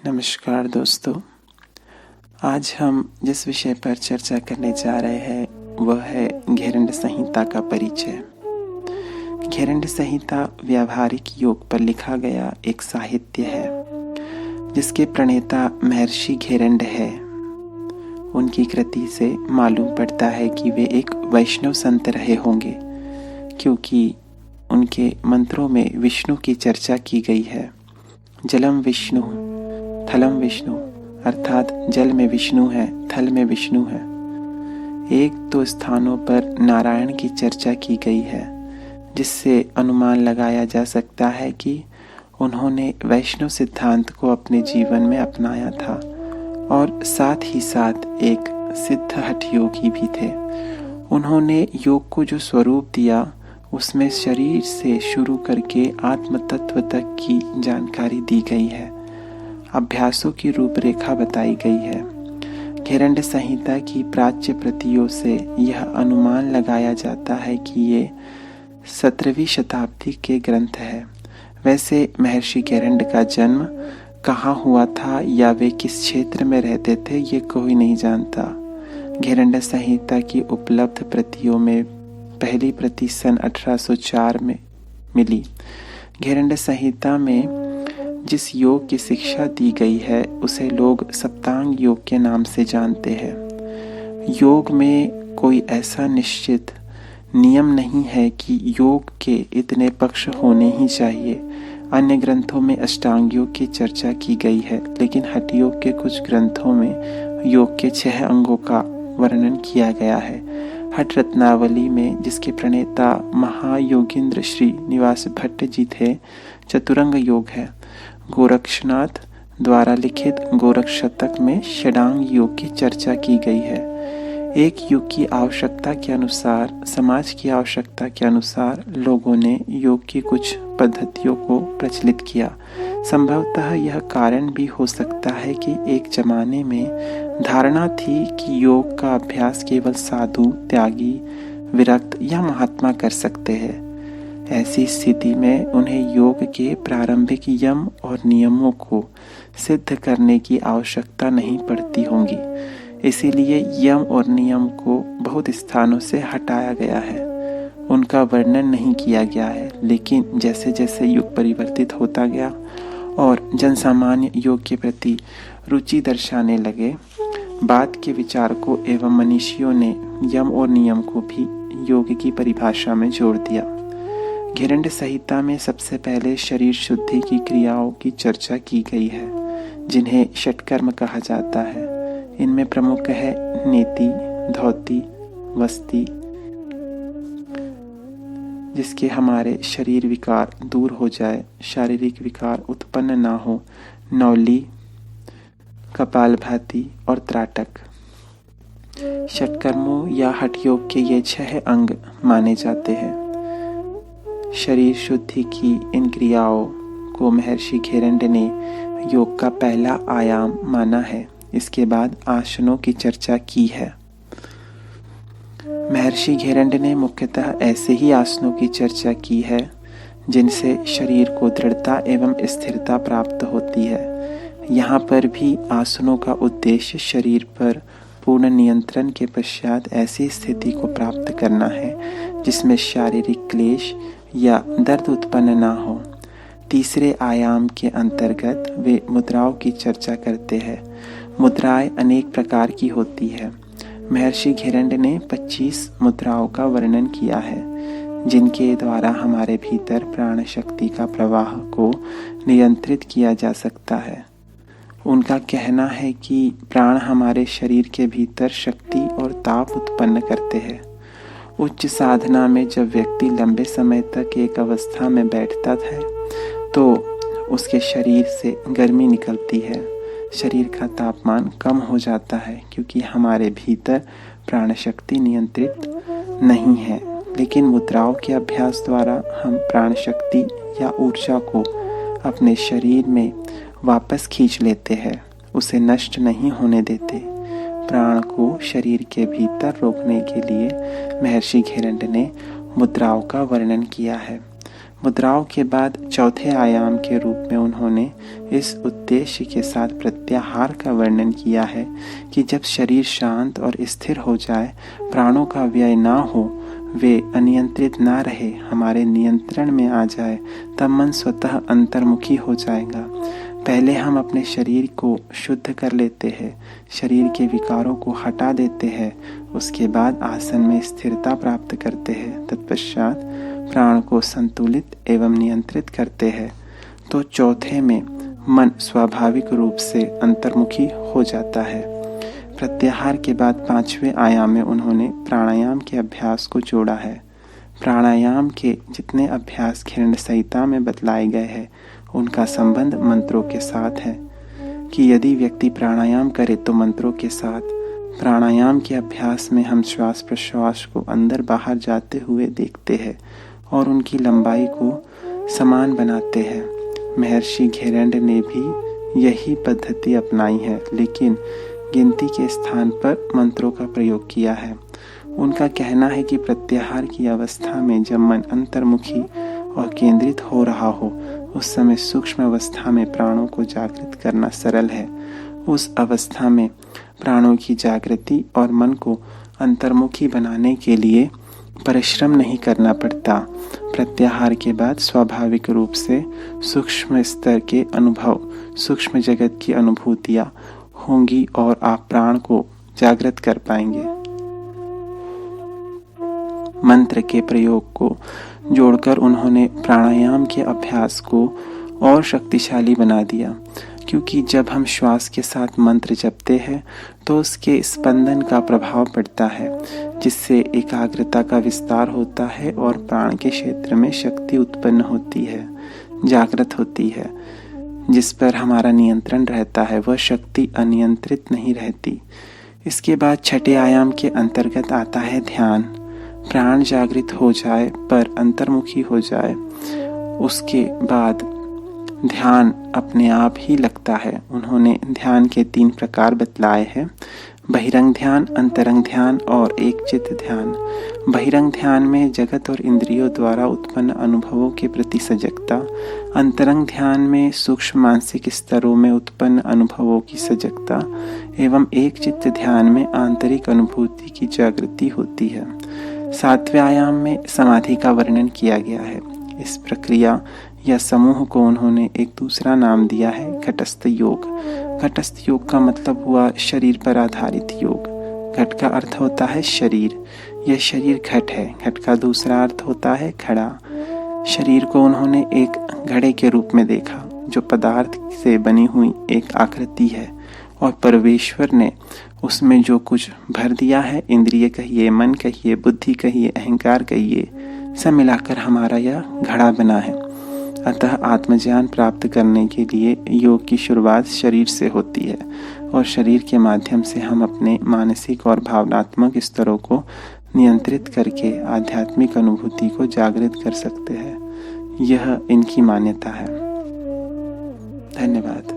नमस्कार दोस्तों। आज हम जिस विषय पर चर्चा करने जा रहे हैं वह है घेरंड संहिता का परिचय। घेरंड संहिता व्यावहारिक योग पर लिखा गया एक साहित्य है जिसके प्रणेता महर्षि घेरंड है। उनकी कृति से मालूम पड़ता है कि वे एक वैष्णव संत रहे होंगे, क्योंकि उनके मंत्रों में विष्णु की चर्चा की गई है। जलम विष्णु थलम विष्णु, अर्थात जल में विष्णु है, थल में विष्णु है। एक दो स्थानों पर नारायण की चर्चा की गई है, जिससे अनुमान लगाया जा सकता है कि उन्होंने वैष्णव सिद्धांत को अपने जीवन में अपनाया था और साथ ही साथ एक सिद्ध हठ योगी भी थे। उन्होंने योग को जो स्वरूप दिया उसमें शरीर से शुरू करके आत्म तत्व तक की जानकारी दी गई है, अभ्यासों की रूपरेखा बताई गई है। घेरंड संहिता की प्राच्य प्रतियों से यह अनुमान लगाया जाता है कि ये 17वीं शताब्दी के ग्रंथ है। वैसे महर्षि घेरंड का जन्म कहाँ हुआ था या वे किस क्षेत्र में रहते थे ये कोई नहीं जानता। घेरंड संहिता की उपलब्ध प्रतियों में पहली प्रति सन 1804 में मिली। घेरंड संहिता में जिस योग की शिक्षा दी गई है उसे लोग सप्तांग योग के नाम से जानते हैं। योग में कोई ऐसा निश्चित नियम नहीं है कि योग के इतने पक्ष होने ही चाहिए। अन्य ग्रंथों में अष्टांग योग की चर्चा की गई है, लेकिन हठ योग के कुछ ग्रंथों में योग के 6 अंगों का वर्णन किया गया है। हठ रत्नावली में, जिसके प्रणेता महायोगींद्र श्री निवास भट्ट जी थे, चतुरंग योग है। गोरक्षनाथ द्वारा लिखित गोरख शतक में षडांग योग की चर्चा की गई है। एक युग की आवश्यकता के अनुसार, समाज की आवश्यकता के अनुसार लोगों ने योग की कुछ पद्धतियों को प्रचलित किया। संभवतः यह कारण भी हो सकता है कि एक जमाने में धारणा थी कि योग का अभ्यास केवल साधु, त्यागी, विरक्त या महात्मा कर सकते हैं। ऐसी स्थिति में उन्हें योग के प्रारंभिक यम और नियमों को सिद्ध करने की आवश्यकता नहीं पड़ती होगी। इसीलिए यम और नियम को बहुत स्थानों से हटाया गया है, उनका वर्णन नहीं किया गया है। लेकिन जैसे जैसे युग परिवर्तित होता गया और जनसामान्य योग के प्रति रुचि दर्शाने लगे, बाद के विचारकों एवं मनीषियों ने यम और नियम को भी योग की परिभाषा में जोड़ दिया। घेरंड संहिता में सबसे पहले शरीर शुद्धि की क्रियाओं की चर्चा की गई है, जिन्हें षटकर्म कहा जाता है। इनमें प्रमुख है नेति, धौति, वस्ति, जिसके हमारे शरीर विकार दूर हो जाए, शारीरिक विकार उत्पन्न ना हो, नौली, कपालभाति और त्राटक। षटकर्मों या हठ योग के ये 6 अंग माने जाते हैं। शरीर शुद्धि की इन क्रियाओं को महर्षि घेरंड ने योग का पहला आयाम माना है। इसके बाद आसनों की चर्चा की है। महर्षि घेरंड ने मुख्यतः ऐसे ही आसनों की चर्चा की है जिनसे शरीर को दृढ़ता एवं स्थिरता प्राप्त होती है। यहाँ पर भी आसनों का उद्देश्य शरीर पर पूर्ण नियंत्रण के पश्चात ऐसी स्थिति को प्राप्त करना है जिसमें शारीरिक क्लेश या दर्द उत्पन्न ना हो। तीसरे आयाम के अंतर्गत वे मुद्राओं की चर्चा करते हैं। मुद्राएं अनेक प्रकार की होती है। महर्षि घेरंड ने 25 मुद्राओं का वर्णन किया है, जिनके द्वारा हमारे भीतर प्राण शक्ति का प्रवाह को नियंत्रित किया जा सकता है। उनका कहना है कि प्राण हमारे शरीर के भीतर शक्ति और ताप उत्पन्न करते हैं। उच्च साधना में जब व्यक्ति लंबे समय तक एक अवस्था में बैठता है तो उसके शरीर से गर्मी निकलती है, शरीर का तापमान कम हो जाता है, क्योंकि हमारे भीतर प्राण शक्ति नियंत्रित नहीं है। लेकिन मुद्राओं के अभ्यास द्वारा हम प्राण शक्ति या ऊर्जा को अपने शरीर में वापस खींच लेते हैं, उसे नष्ट नहीं होने देते। प्राण को शरीर के भीतर रोकने के लिए महर्षि घेरंड ने मुद्राओं का वर्णन किया है। मुद्राओं के बाद चौथे आयाम के रूप में उन्होंने इस उद्देश्य के साथ प्रत्याहार का वर्णन किया है कि जब शरीर शांत और स्थिर हो जाए, प्राणों का व्यय ना हो, वे अनियंत्रित ना रहे, हमारे नियंत्रण में आ जाए, तब मन स्वतः अंतर्मुखी हो जाएगा। पहले हम अपने शरीर को शुद्ध कर लेते हैं, शरीर के विकारों को हटा देते हैं, उसके बाद आसन में स्थिरता प्राप्त करते हैं, तत्पश्चात प्राण को संतुलित एवं नियंत्रित करते हैं। तो चौथे में मन स्वाभाविक रूप से अंतर्मुखी हो जाता है। प्रत्याहार के बाद पांचवें आयाम में उन्होंने प्राणायाम के अभ्यास को जोड़ा है। प्राणायाम के जितने अभ्यास घिरण्य संहिता में बतलाए गए हैं, उनका संबंध मंत्रों के साथ है कि यदि व्यक्ति प्राणायाम करे तो मंत्रों के साथ। प्राणायाम के अभ्यास में हम श्वास प्रश्वास को अंदर बाहर जाते हुए देखते हैं और उनकी लंबाई को समान बनाते हैं। महर्षि घेरंड ने भी यही पद्धति अपनाई है, लेकिन गिनती के स्थान पर मंत्रों का प्रयोग किया है। उनका कहना है कि प्रत्याहार की अवस्था में जब मन अंतर्मुखी और केंद्रित हो रहा हो, उस समय सूक्ष्म अवस्था में प्राणों को जागृत करना सरल है। उस अवस्था में प्राणों की जागृति और मन को अंतर्मुखी बनाने के लिए परिश्रम नहीं करना पड़ता। प्रत्याहार के बाद स्वाभाविक रूप से सूक्ष्म स्तर के अनुभव, सूक्ष्म जगत की अनुभूतियां होंगी और आप प्राण को जागृत कर पाएंगे। मंत्र के प्रयोग को जोड़कर उन्होंने प्राणायाम के अभ्यास को और शक्तिशाली बना दिया, क्योंकि जब हम श्वास के साथ मंत्र जपते हैं तो उसके स्पंदन का प्रभाव पड़ता है, जिससे एकाग्रता का विस्तार होता है और प्राण के क्षेत्र में शक्ति उत्पन्न होती है, जागृत होती है, जिस पर हमारा नियंत्रण रहता है। वह शक्ति अनियंत्रित नहीं रहती। इसके बाद छठे आयाम के अंतर्गत आता है ध्यान। प्राण जागृत हो जाए पर अंतर्मुखी हो जाए, उसके बाद ध्यान अपने आप ही लगता है। उन्होंने ध्यान के 3 प्रकार बतलाए हैं: बहिरंग ध्यान, अंतरंग ध्यान और एक चित्त ध्यान। बहिरंग ध्यान में जगत और इंद्रियों द्वारा उत्पन्न अनुभवों के प्रति सजगता, अंतरंग ध्यान में सूक्ष्म मानसिक स्तरों में उत्पन्न अनुभवों की सजगता एवं एक चित्त ध्यान में आंतरिक अनुभूति की जागृति होती है। 7वें आयाम में समाधि का वर्णन किया गया है। इस प्रक्रिया या समूह को उन्होंने एक दूसरा नाम दिया है घटस्थ योग। घटस्थ योग का मतलब हुआ शरीर पर आधारित योग। घट का अर्थ होता है शरीर, यह शरीर घट है। घट का दूसरा अर्थ होता है घड़ा। शरीर को उन्होंने एक घड़े के रूप में देखा, जो पदार्थ से बनी हुई एक आकृति है, और परमेश्वर ने उसमें जो कुछ भर दिया है, इंद्रिय कहिए, मन कहिए, बुद्धि कहिए, अहंकार कहिए, सब मिलाकर हमारा यह घड़ा बना है। अतः आत्मज्ञान प्राप्त करने के लिए योग की शुरुआत शरीर से होती है और शरीर के माध्यम से हम अपने मानसिक और भावनात्मक स्तरों को नियंत्रित करके आध्यात्मिक अनुभूति को जागृत कर सकते हैं। यह इनकी मान्यता है। धन्यवाद।